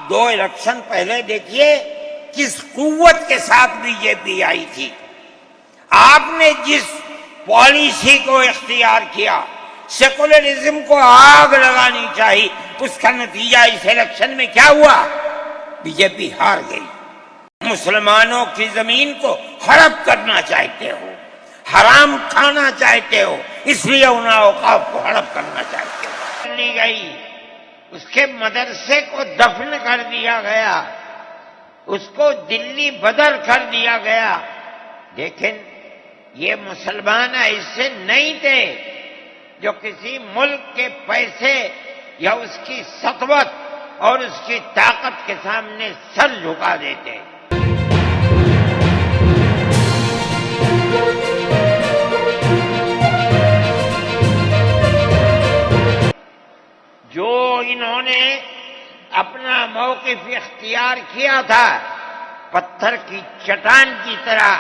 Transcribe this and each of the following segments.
دو election پہلے دیکھیے کس قوت کے ساتھ بی جے پی آئی تھی. آپ نے جس پالیسی کو اختیار کیا، سیکولرزم کو آگ لگانی چاہیے، اس کا نتیجہ اس الیکشن میں کیا ہوا؟ بی جے پی ہار گئی. مسلمانوں کی زمین کو ہڑپ کرنا چاہتے ہو، حرام کھانا چاہتے ہو، اس لیے ان اوقاف کو ہڑپ کرنا چاہتے ہو. لی گئی، اس کے مدرسے کو دفن کر دیا گیا، اس کو دلی بدر کر دیا گیا. لیکن یہ مسلمان ایسے نہیں تھے جو کسی ملک کے پیسے یا اس کی سطوت اور اس کی طاقت کے سامنے سر جھکا دیتے. جو انہوں نے اپنا موقف اختیار کیا تھا پتھر کی چٹان کی طرح،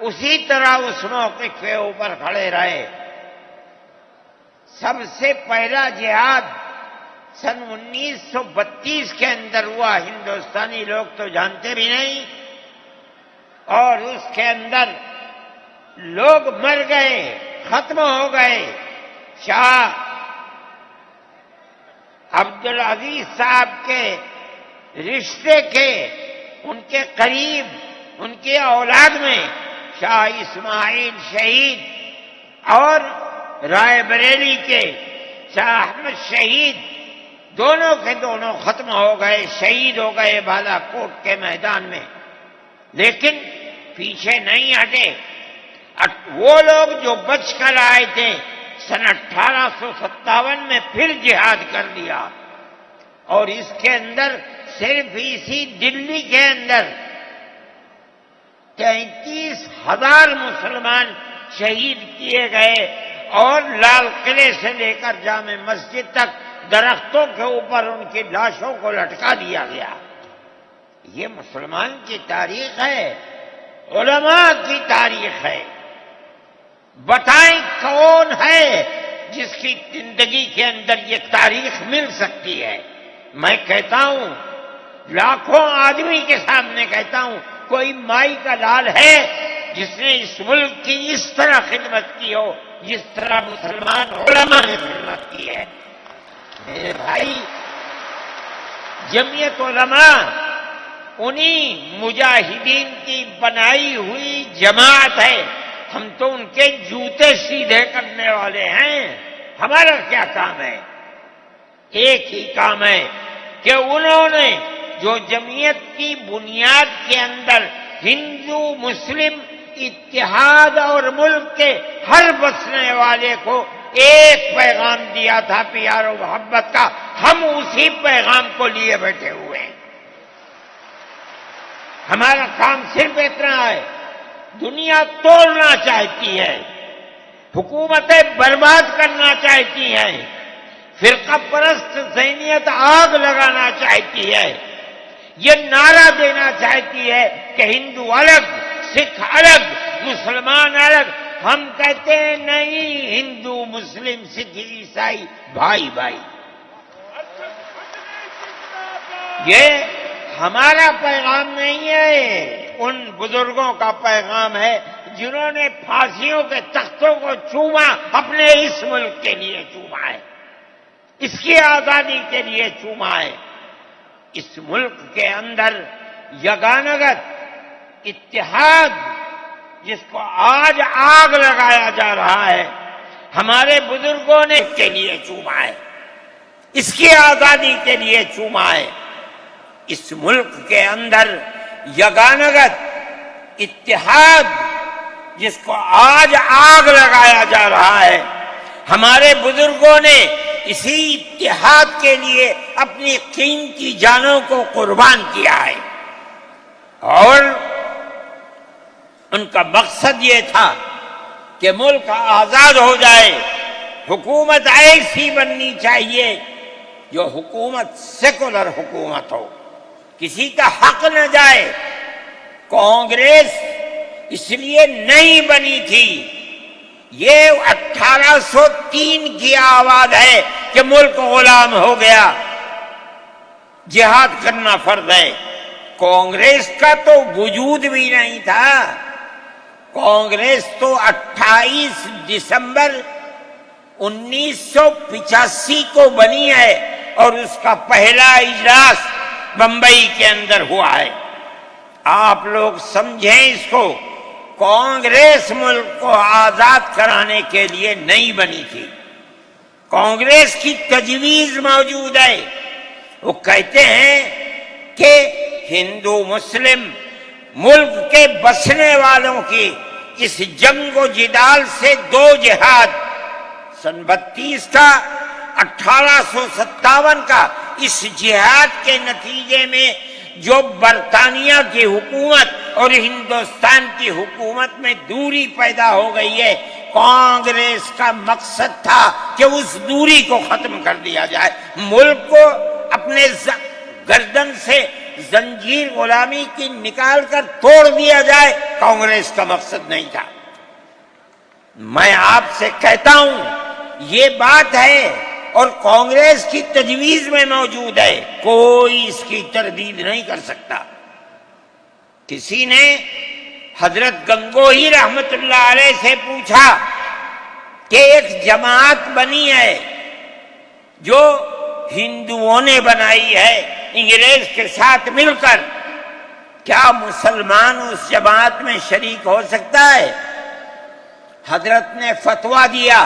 اسی طرح اس موقف کے اوپر کھڑے رہے. سب سے پہلا جہاد سن 1932 کے اندر ہوا، ہندوستانی لوگ تو جانتے بھی نہیں، اور اس کے اندر لوگ مر گئے، ختم ہو گئے. شاہ عبدالعزیز صاحب کے رشتے کے، ان کے قریب، ان کی اولاد میں شاہ اسماعیل شہید اور رائے بریلی کے شاہ احمد شہید، دونوں کے دونوں ختم ہو گئے، شہید ہو گئے بالا کوٹ کے میدان میں. لیکن پیچھے نہیں ہٹے. وہ لوگ جو بچ کر آئے تھے سن 1857 میں پھر جہاد کر لیا، اور اس کے اندر صرف اسی دلی کے اندر 33,000 مسلمان شہید کیے گئے، اور لال قلعے سے لے کر جامع مسجد تک درختوں کے اوپر ان کی لاشوں کو لٹکا دیا گیا. یہ مسلمان کی تاریخ ہے، علماء کی تاریخ ہے. بتائیں کون ہے جس کی زندگی کے اندر یہ تاریخ مل سکتی ہے؟ میں کہتا ہوں، لاکھوں آدمی کے سامنے کہتا ہوں، کوئی مائی کا لال ہے جس نے اس ملک کی اس طرح خدمت کی ہو جس طرح مسلمان علماء نے خدمت کی ہے؟ میرے بھائی، جمعیت علماء انہی مجاہدین کی بنائی ہوئی جماعت ہے. ہم تو ان کے جوتے سیدھے کرنے والے ہیں. ہمارا کیا کام ہے؟ ایک ہی کام ہے کہ انہوں نے جو جمعیت کی بنیاد کے اندر ہندو مسلم اتحاد اور ملک کے ہر بسنے والے کو ایک پیغام دیا تھا پیار و محبت کا، ہم اسی پیغام کو لیے بیٹھے ہوئے ہیں. ہمارا کام صرف اتنا ہے. دنیا توڑنا چاہتی ہے، حکومتیں برباد کرنا چاہتی ہیں، فرقہ پرست ذہنیت آگ لگانا چاہتی ہے، یہ نعرہ دینا چاہتی ہے کہ ہندو الگ، سکھ الگ، مسلمان الگ. ہم کہتے ہیں نہیں، ہندو مسلم سکھ عیسائی بھائی بھائی. یہ ہمارا پیغام نہیں ہے، ان بزرگوں کا پیغام ہے جنہوں نے پھانسیوں کے تختوں کو چوما، اپنے اس ملک کے لیے چوما ہے، اس کی آزادی کے لیے چوما ہے. اس ملک کے اندر یگانگت اتحاد جس کو آج آگ لگایا جا رہا ہے، ہمارے بزرگوں نے اس کے لیے چوما ہے، اس کی آزادی کے لیے چوما ہے. اس ملک کے اندر یگانگت اتحاد جس کو آج آگ لگایا جا رہا ہے، ہمارے بزرگوں نے اسی اتحاد کے لیے اپنی قیمتی جانوں کو قربان کیا ہے، اور ان کا مقصد یہ تھا کہ ملک آزاد ہو جائے. حکومت ایسی بننی چاہیے جو حکومت سیکولر حکومت ہو، کسی کا حق نہ جائے. کانگریس اس لیے نہیں بنی تھی، یہ 1803 کی آواز ہے کہ ملک غلام ہو گیا. جہاد کرنا فرض ہے۔ کانگریس کا تو وجود بھی نہیں تھا۔ کانگریس تو 28 دسمبر 1985 کو بنی ہے اور اس کا پہلا اجلاس بمبئی کے اندر ہوا ہے۔ آپ لوگ سمجھیں اس کو، کانگریس ملک کو آزاد کرانے کے لیے نہیں بنی تھی۔ کانگریس کی تجویز موجود ہے۔ وہ کہتے ہیں کہ ہندو مسلم ملک کے بسنے والوں کی اس جنگ و جدال سے 2 جہاد، سن 32 کا 1857 کا، اس جہاد کے نتیجے میں جو برطانیہ کی حکومت اور ہندوستان کی حکومت میں دوری پیدا ہو گئی ہے، کانگریس کا مقصد تھا کہ اس دوری کو ختم کر دیا جائے، ملک کو اپنے گردن سے زنجیر غلامی کی نکال کر توڑ دیا جائے۔ کانگریس کا مقصد نہیں تھا۔ میں آپ سے کہتا ہوں یہ بات ہے اور کانگریس کی تجویز میں موجود ہے، کوئی اس کی تردید نہیں کر سکتا۔ کسی نے حضرت گنگوہی رحمت اللہ علیہ سے پوچھا کہ ایک جماعت بنی ہے جو ہندوؤں نے بنائی ہے انگریز کے ساتھ مل کر، کیا مسلمان اس جماعت میں شریک ہو سکتا ہے؟ حضرت نے فتویٰ دیا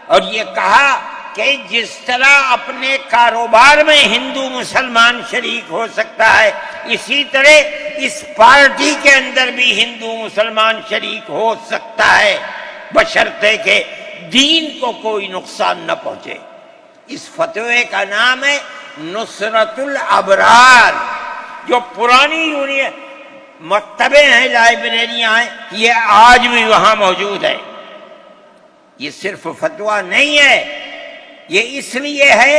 اور یہ کہا کہ جس طرح اپنے کاروبار میں ہندو مسلمان شریک ہو سکتا ہے، اسی طرح اس پارٹی کے اندر بھی ہندو مسلمان شریک ہو سکتا ہے، بشرطے کہ دین کو کوئی نقصان نہ پہنچے۔ اس فتوے کا نام ہے نصرت الابرار، جو پرانی یونین مکتبیں ہیں، لائبریریاں ہیں، یہ آج بھی وہاں موجود ہے۔ یہ صرف فتویٰ نہیں ہے، یہ اس لیے ہے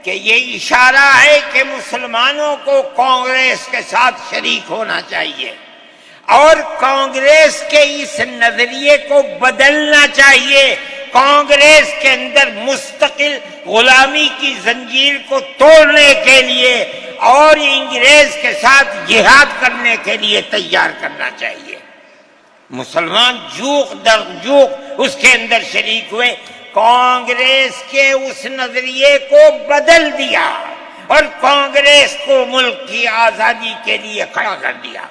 کہ یہ اشارہ ہے کہ مسلمانوں کو کانگریس کے ساتھ شریک ہونا چاہیے اور کانگریس کے اس نظریے کو بدلنا چاہیے۔ کانگریس کے اندر مستقل غلامی کی زنجیر کو توڑنے کے لیے اور انگریز کے ساتھ جہاد کرنے کے لیے تیار کرنا چاہیے۔ مسلمان جوق در جوق اس کے اندر شریک ہوئے، کانگریس کے اس نظریے کو بدل دیا اور کانگریس کو ملک کی آزادی کے لیے کھڑا کر دیا۔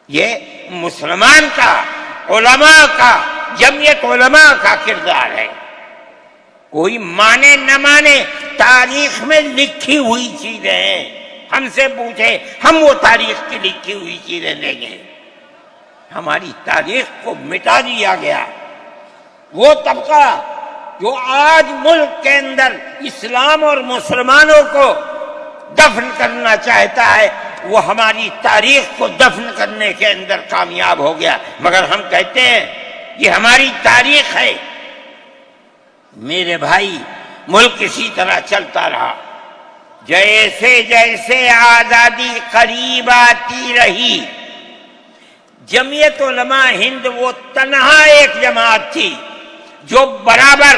یہ مسلمان کا، علماء کا، جمعیت علماء کا کردار ہے۔ کوئی مانے نہ مانے، تاریخ میں لکھی ہوئی چیزیں ہیں۔ ہم سے پوچھے، ہم وہ تاریخ کی لکھی ہوئی چیزیں لیں گے؟ ہماری تاریخ کو مٹا دیا گیا۔ وہ طبقہ جو آج ملک کے اندر اسلام اور مسلمانوں کو دفن کرنا چاہتا ہے، وہ ہماری تاریخ کو دفن کرنے کے اندر کامیاب ہو گیا، مگر ہم کہتے ہیں یہ ہماری تاریخ ہے۔ میرے بھائی، ملک اسی طرح چلتا رہا، جیسے جیسے آزادی قریب آتی رہی، جمعیت علماء ہند وہ تنہا ایک جماعت تھی جو برابر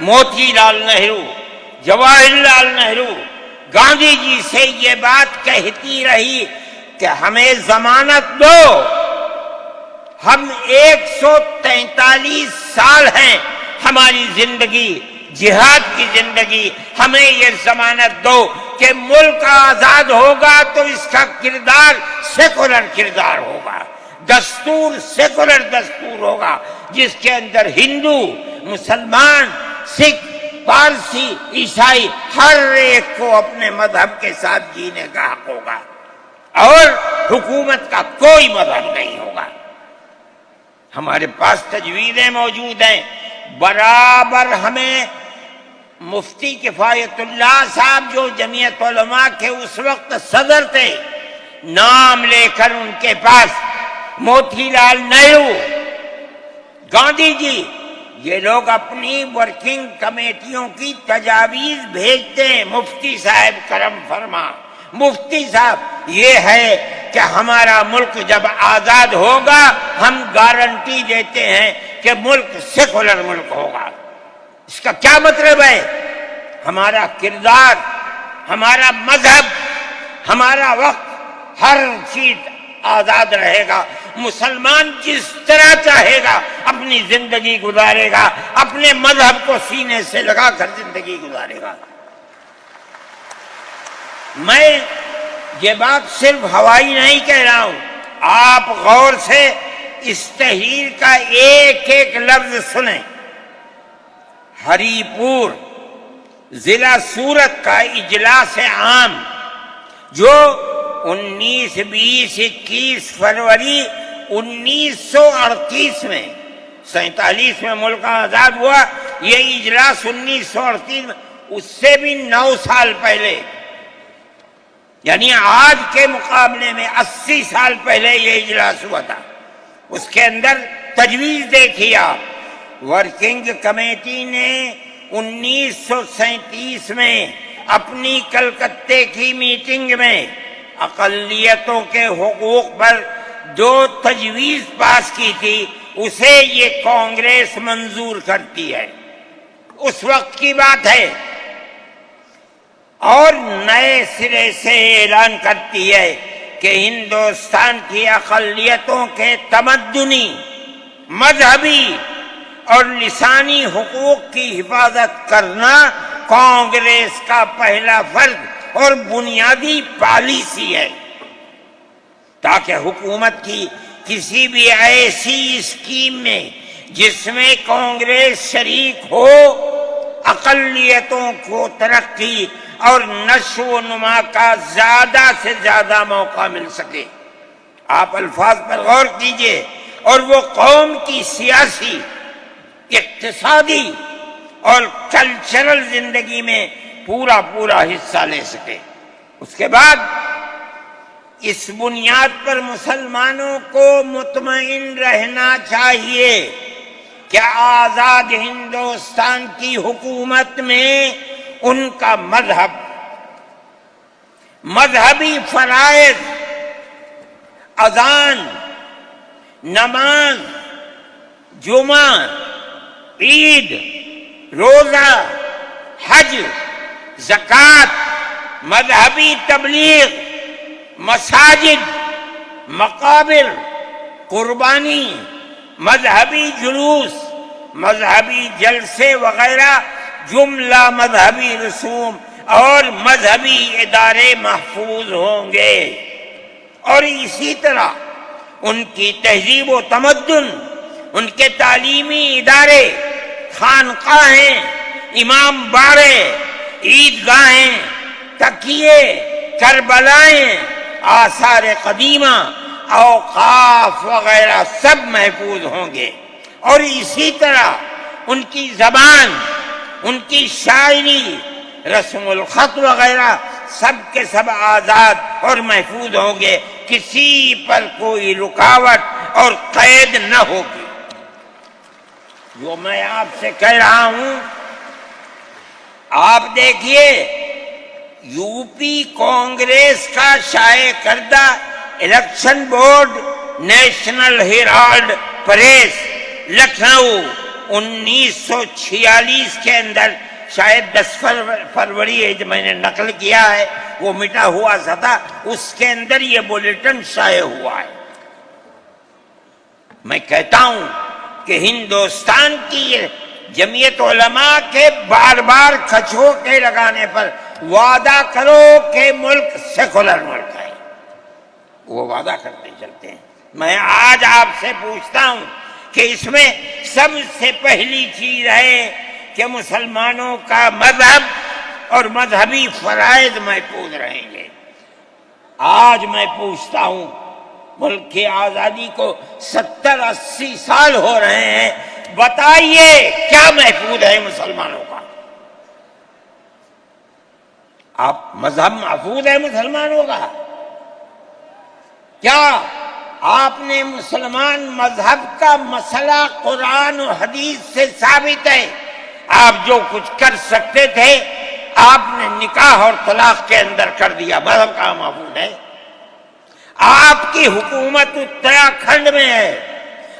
موتی لال نہرو، جواہر لال نہرو، گاندھی جی سے یہ بات کہتی رہی کہ ہمیں ضمانت دو، ہم 143 سال ہیں ہماری زندگی، جہاد کی زندگی، ہمیں یہ ضمانت دو کہ ملک آزاد ہوگا تو اس کا کردار سیکولر کردار ہوگا، دستور سیکولر دستور ہوگا، جس کے اندر ہندو، مسلمان، سکھ، پارسی، عیسائی ہر ایک کو اپنے مذہب کے ساتھ جینے کا حق ہوگا اور حکومت کا کوئی مذہب نہیں ہوگا۔ ہمارے پاس تجویزیں موجود ہیں، برابر ہمیں مفتی کفایت اللہ صاحب جو جمعیت علماء کے اس وقت صدر تھے، نام لے کر ان کے پاس موتی لال نہرو، گاندھی جی، یہ لوگ اپنی ورکنگ کمیٹیوں کی تجاویز بھیجتے ہیں، مفتی صاحب کرم فرما، مفتی صاحب یہ ہے کہ ہمارا ملک جب آزاد ہوگا ہم گارنٹی دیتے ہیں کہ ملک سیکولر ملک ہوگا۔ اس کا کیا مطلب ہے؟ ہمارا کردار ہمارا مذہب، ہمارا وقت، ہر چیز آزاد رہے گا۔ مسلمان جس طرح چاہے گا اپنی زندگی گزارے گا، اپنے مذہب کو سینے سے لگا کر زندگی گزارے گا۔ میں یہ بات صرف ہوائی نہیں کہہ رہا ہوں، آپ غور سے اس تحریر کا ایک ایک لفظ سنیں۔ ہری پور ضلع سورت کا اجلاس عام جو 19، 20، 21 فروری 1938 میں 47 میں ملک آزاد ہوا، یہ اجلاس 1938 میں، اس سے بھی 9 سال پہلے، یعنی آج کے مقابلے میں 80 سال پہلے یہ اجلاس ہوا تھا۔ اس کے اندر تجویز دیکھی آپ، ورکنگ کمیٹی نے 1937 میں اپنی کلکتے کی میٹنگ میں اقلیتوں کے حقوق پر جو تجویز پاس کی تھی اسے یہ کانگریس منظور کرتی ہے، اس وقت کی بات ہے، اور نئے سرے سے اعلان کرتی ہے کہ ہندوستان کی اقلیتوں کے تمدنی، مذہبی اور لسانی حقوق کی حفاظت کرنا کانگریس کا پہلا فرض اور بنیادی پالیسی ہے، تاکہ حکومت کی کسی بھی ایسی اسکیم میں جس میں کانگریس شریک ہو، اقلیتوں کو ترقی اور نشو و نما کا زیادہ سے زیادہ موقع مل سکے۔ آپ الفاظ پر غور کیجئے، اور وہ قوم کی سیاسی، اقتصادی اور کلچرل زندگی میں پورا حصہ لے سکے۔ اس کے بعد اس بنیاد پر مسلمانوں کو مطمئن رہنا چاہیے کہ آزاد ہندوستان کی حکومت میں ان کا مذہب، مذہبی فرائض، اذان، نماز، جمعہ، عید، روزہ، حج، زکوٰۃ، مذہبی تبلیغ، مساجد، مقابر، قربانی، مذہبی جلوس، مذہبی جلسے وغیرہ جملہ مذہبی رسوم اور مذہبی ادارے محفوظ ہوں گے، اور اسی طرح ان کی تہذیب و تمدن، ان کے تعلیمی ادارے، خانقاہیں، امام باڑے، عیدگاہیں، تکیے، کربلائیں، آثار قدیمہ، اوقاف وغیرہ سب محفوظ ہوں گے، اور اسی طرح ان کی زبان، ان کی شاعری، رسم الخط وغیرہ سب کے سب آزاد اور محفوظ ہوں گے، کسی پر کوئی رکاوٹ اور قید نہ ہوگی۔ جو میں آپ سے کہہ رہا ہوں، آپ دیکھیے، یو پی کانگریس کا شائع کردہ election board National Herald press Lucknow 1946 کے اندر، شاید 10 فروری ہے جو میں نے نقل کیا ہے، وہ مٹا ہوا سا تھا، اس کے اندر یہ بلیٹن شائع ہوا ہے۔ میں کہتا ہوں کہ ہندوستان کی جمعیت علماء کے بار بار کھچوٹے لگانے پر وعدہ کرو کہ ملک سیکولر ملک ہے، وہ وعدہ کرتے چلتے ہیں۔ میں آج آپ سے پوچھتا ہوں کہ اس میں سب سے پہلی چیز ہے کہ مسلمانوں کا مذہب اور مذہبی فرائض محفوظ رہیں گے۔ آج میں پوچھتا ہوں، ملک کی آزادی کو 70-80 سال ہو رہے ہیں، بتائیے کیا محفوظ ہے مسلمانوں کا؟ آپ مذہب محفوظ ہے مسلمانوں کا؟ کیا آپ نے مسلمان مذہب کا مسئلہ قرآن و حدیث سے ثابت ہے؟ آپ جو کچھ کر سکتے تھے آپ نے نکاح اور طلاق کے اندر کر دیا، مذہب کا محفوظ ہے؟ آپ کی حکومت اتراکھنڈ میں ہے،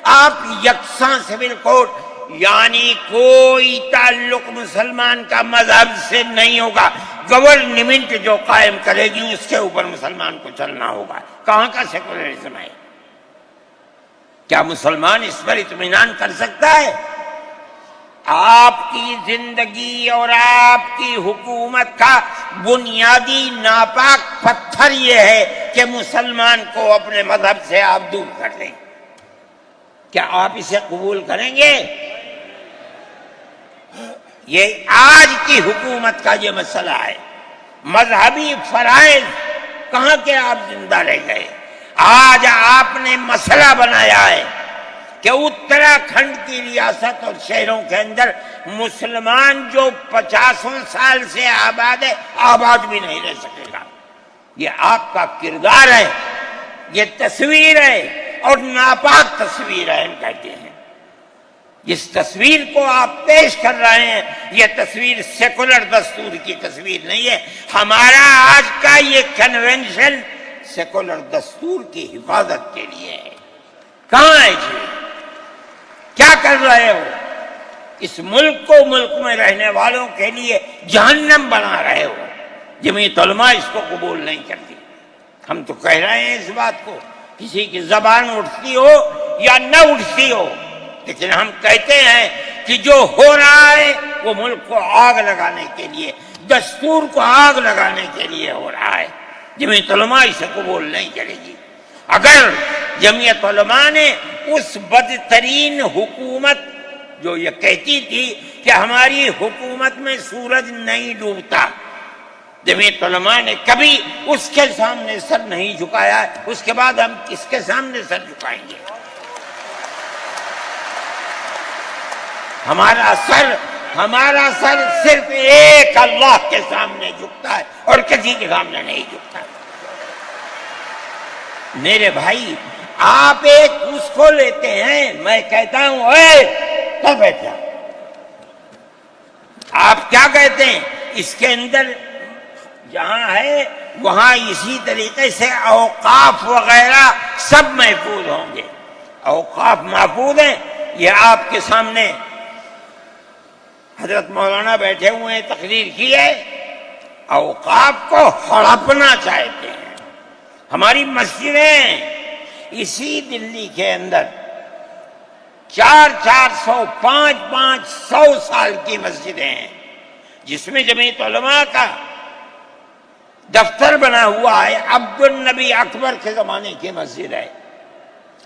آپ یکساں سول کوڈ یعنی کوئی تعلق مسلمان کا مذہب سے نہیں ہوگا. گورنمنٹ جو قائم کرے گی اس کے اوپر مسلمان کو چلنا ہوگا. کہاں کا سیکولرزم ہے؟ کیا مسلمان اس پر اطمینان کر سکتا ہے؟ آپ کی زندگی اور آپ کی حکومت کا بنیادی ناپاک پتھر یہ ہے کہ مسلمان کو اپنے مذہب سے آپ دور کر دیں. کیا آپ اسے قبول کریں گے؟ یہ آج کی حکومت کا یہ مسئلہ ہے. مذہبی فرائض کہاں کے آپ زندہ رہ گئے؟ آج آپ نے مسئلہ بنایا ہے کہ اتراکھنڈ کی ریاست اور شہروں کے اندر مسلمان جو 50 سال سے آباد ہے آباد بھی نہیں رہ سکے گا. یہ آپ کا کردار ہے، یہ تصویر ہے اور ناپاک تصویر ہے. ہم کہتے ہیں جس تصویر کو آپ پیش کر رہے ہیں یہ تصویر سیکولر دستور کی تصویر نہیں ہے. ہمارا آج کا یہ کنونشن سیکولر دستور کی حفاظت کے لیے ہے. کہاں ہے جی؟ کیا کر رہے ہو؟ اس ملک کو ملک میں رہنے والوں کے لیے جہنم بنا رہے ہو. جمعیت علماء اس کو قبول نہیں کرتی. ہم تو کہہ رہے ہیں اس بات کو، کسی کی زبان اٹھتی ہو یا نہ اٹھتی ہو، لیکن ہم کہتے ہیں کہ جو ہو رہا ہے وہ ملک کو آگ لگانے کے لیے، دستور کو آگ لگانے کے لیے ہو رہا ہے. جمعیت علماء اسے قبول نہیں کرے گی. اگر جمعیت علماء نے اس بدترین حکومت جو یہ کہتی تھی کہ ہماری حکومت میں سورج نہیں ڈوبتا، جمعیت علماء نے کبھی اس کے سامنے سر نہیں جھکایا، اس کے بعد ہم کس کے سامنے سر جھکائیں گے؟ ہمارا سر صرف ایک اللہ کے سامنے جھکتا ہے اور کسی کے سامنے نہیں جھکتا. میرے بھائی آپ ایک اس کو لیتے ہیں، میں کہتا ہوں اے تو بیٹھا، آپ کیا کہتے ہیں؟ اس کے اندر جہاں ہے وہاں اسی طریقے سے اوقاف وغیرہ سب محفوظ ہوں گے. اوقاف محفوظ ہیں. یہ آپ کے سامنے حضرت مولانا بیٹھے ہوئے ہیں، تقریر کی ہے. اوقاف کو ہڑپنا چاہتے ہیں. ہماری مسجدیں اسی دلی کے اندر 400 500 سال کی مسجدیں ہیں جس میں جمعیت علماء کا دفتر بنا ہوا ہے. عبد النبی اکبر کے زمانے کی مسجد ہے.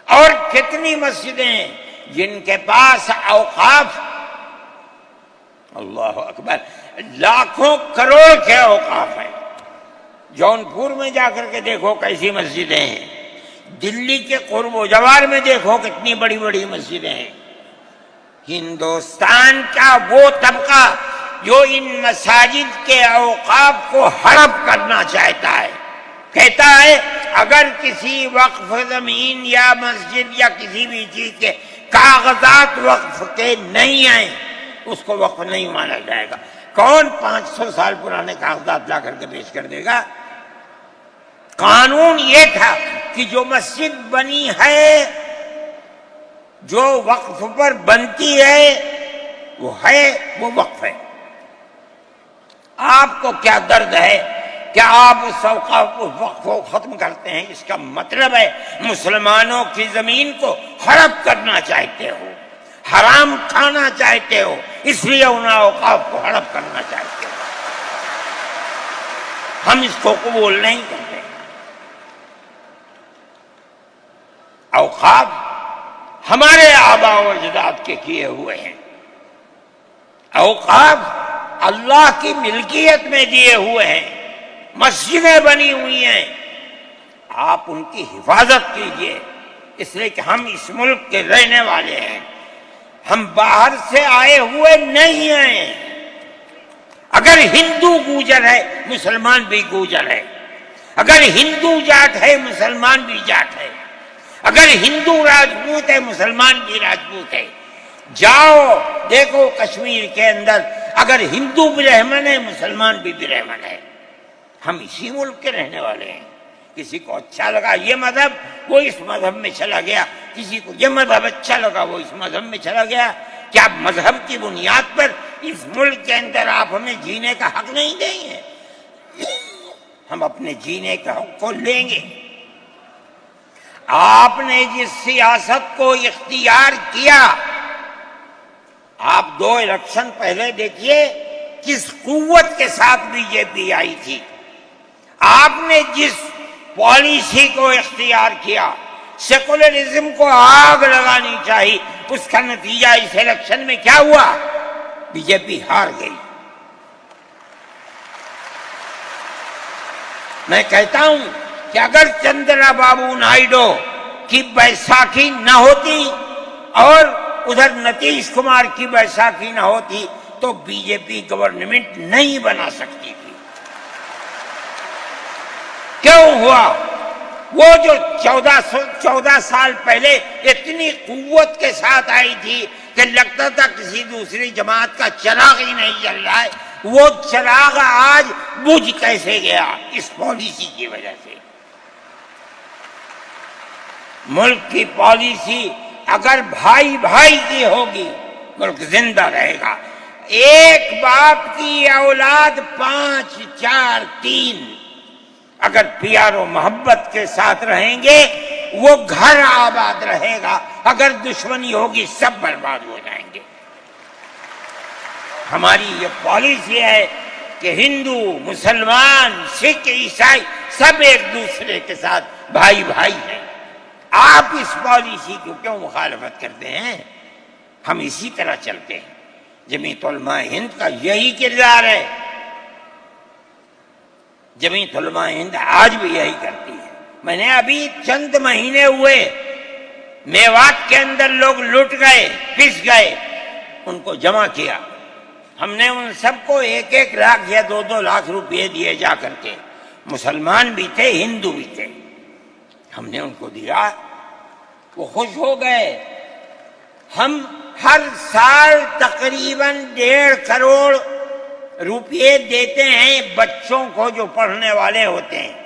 اور کتنی مسجدیں ہیں جن کے پاس اوقاف، اللہ اکبر، لاکھوں کروڑ کے اوقاف ہیں. جونپور میں جا کر کے دیکھو کیسی مسجدیں ہیں. دلی کے قرب و جوار میں دیکھو کتنی بڑی بڑی مسجدیں ہیں. ہندوستان کا وہ طبقہ جو ان مساجد کے اوقاف کو ہڑپ کرنا چاہتا ہے، کہتا ہے اگر کسی وقف زمین یا مسجد یا کسی بھی چیز کے کاغذات وقف کے نہیں آئے اس کو وقف نہیں مانا جائے گا. کون 500 سال پرانے کاغذات لا کر کے پیش کر دے گا؟ قانون یہ تھا کہ جو مسجد بنی ہے، جو وقف پر بنتی ہے وہ وقف ہے. آپ کو کیا درد ہے کہ آپ اس وقف کو ختم کرتے ہیں؟ اس کا مطلب ہے مسلمانوں کی زمین کو ہڑپ کرنا چاہتے ہو، حرام کھانا چاہتے ہو، اس لیے ان اوقاف کو ہڑپ کرنا چاہتے ہو. ہم اس کو قبول نہیں کرتے. اوقاف ہمارے آباء و اجداد کے کیے ہوئے ہیں. اوقاف اللہ کی ملکیت میں دیے ہوئے ہیں. مسجدیں بنی ہوئی ہیں، آپ ان کی حفاظت کیجئے. اس لیے کہ ہم اس ملک کے رہنے والے ہیں، ہم باہر سے آئے ہوئے نہیں ہیں. اگر ہندو گوجر ہے مسلمان بھی گوجر ہے، اگر ہندو جاٹ ہے مسلمان بھی جاٹ ہے، اگر ہندو راجپوت ہے مسلمان بھی راجپوت ہے. جاؤ دیکھو کشمیر کے اندر اگر ہندو برہمن ہے مسلمان بھی برہمن ہے. ہم اسی ملک کے رہنے والے ہیں. کسی کو اچھا لگا یہ مذہب وہ اس مذہب میں چلا گیا، کسی کو یہ مذہب اچھا لگا وہ اس مذہب میں چلا گیا. کیا مذہب کی بنیاد پر اس ملک کے اندر آپ ہمیں جینے کا حق نہیں دیں گے؟ ہم اپنے جینے کا حق کو لیں گے۔ آپ نے جس سیاست کو اختیار کیا، آپ 2 الیکشن پہلے دیکھیے کس قوت کے ساتھ بی جے پی آئی تھی۔ آپ نے جس پالیسی کو اختیار کیا، سیکولرزم کو آگ لگانی چاہیے، اس کا نتیجہ اس الیکشن میں کیا ہوا؟ بی جے پی ہار گئی۔ میں کہتا ہوں کہ اگر چندرا بابو نائیڈو کی بیساکھی نہ ہوتی اور ادھر نتیش کمار کی بیساکھی نہ ہوتی تو بی جے پی گورنمنٹ نہیں بنا سکتی تھی۔ کیوں ہوا؟ وہ جو 14 سال پہلے اتنی قوت کے ساتھ آئی تھی کہ لگتا تھا کسی دوسری جماعت کا چراغ ہی نہیں جل رہا ہے، وہ چراغ آج بجھ کیسے گیا؟ اس پالیسی کی وجہ سے۔ ملک کی پالیسی اگر بھائی بھائی کی ہوگی، ملک زندہ رہے گا۔ ایک باپ کی اولاد 5 4 3 اگر پیار و محبت کے ساتھ رہیں گے وہ گھر آباد رہے گا، اگر دشمنی ہوگی سب برباد ہو جائیں گے۔ ہماری یہ پالیسی ہے کہ ہندو، مسلمان، سکھ، عیسائی سب ایک دوسرے کے ساتھ بھائی بھائی ہیں۔ آپ اس پالیسی کو کیوں مخالفت کرتے ہیں؟ ہم اسی طرح چلتے ہیں۔ جمعیت علماء ہند کا یہی کردار ہے، جمعیت علماء ہند آج بھی یہی کرتی ہے۔ میں نے ابھی چند مہینے ہوئے میوات کے اندر لوگ لٹ گئے، پس گئے، ان کو جمع کیا۔ ہم نے ان سب کو 1 لاکھ یا 2 لاکھ روپئے دیے جا کر کے، مسلمان بھی تھے، ہندو بھی تھے، ہم نے ان کو دیا، وہ خوش ہو گئے۔ ہم ہر سال تقریباً 1.5 کروڑ روپئے دیتے ہیں بچوں کو جو پڑھنے والے ہوتے ہیں۔